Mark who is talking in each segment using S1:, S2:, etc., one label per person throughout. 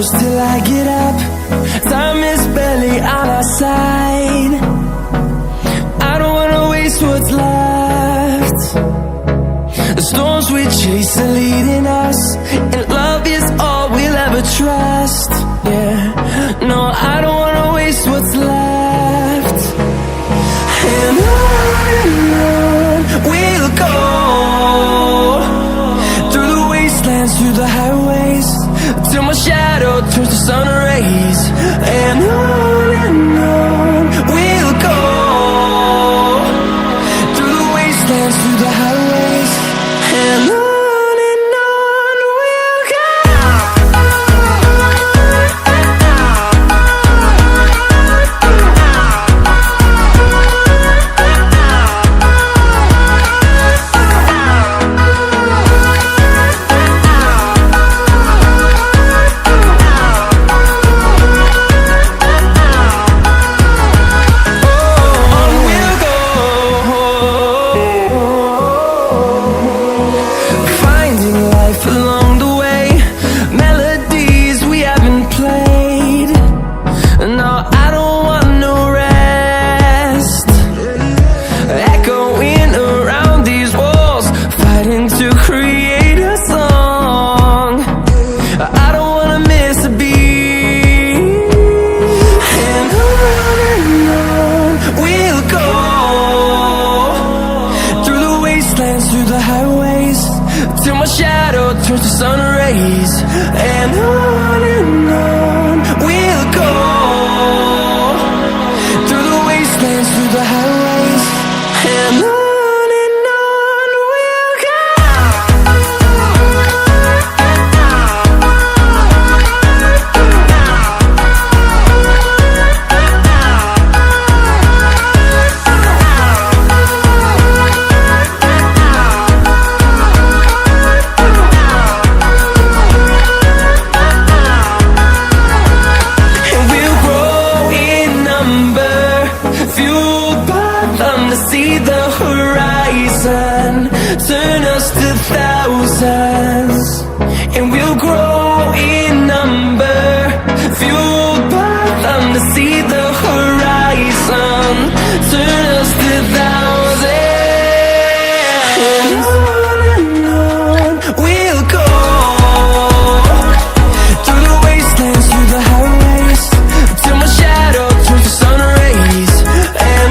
S1: hours till I get up. Time is barely on our side. I don't wanna waste what's left. The storms we chase are leading us, and love is all we'll ever trust. Yeah, no, I don't wanna waste what's left. And on we'll go, through the wastelands, through the highways, till my shadow turns to sun rays. And on we'll go, through the wastelands, through the highways, and on we'll go. To create a song, I don't wanna miss a beat. And on we'll go, through the wastelands, through the highways, till my shadow turns to sun rays. And on we'll go, through the wastelands, through the highways, and on. See the horizon, turn us to thousands, and we'll grow in number, fueled by them to see the horizon, turn us to thousands. And on we'll go, through the wastelands, through the highways, till my shadow turns to sun rays. And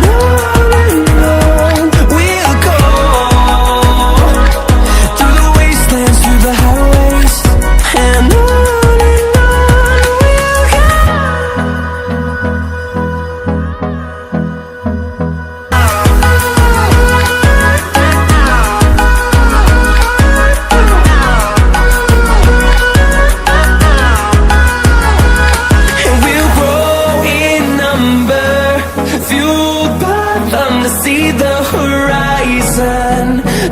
S1: see the horizon,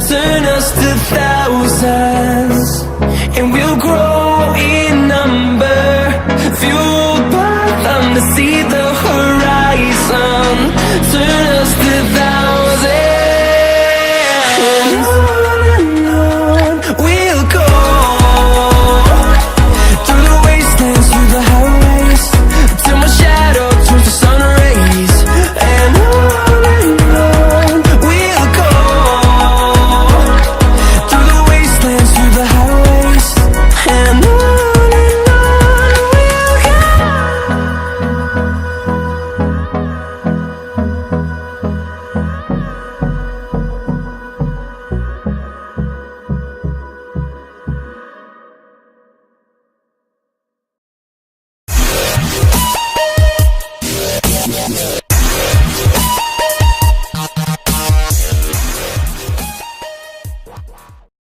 S1: turn us to thousands, and we'll grow in number, fueled by them to see the horizon.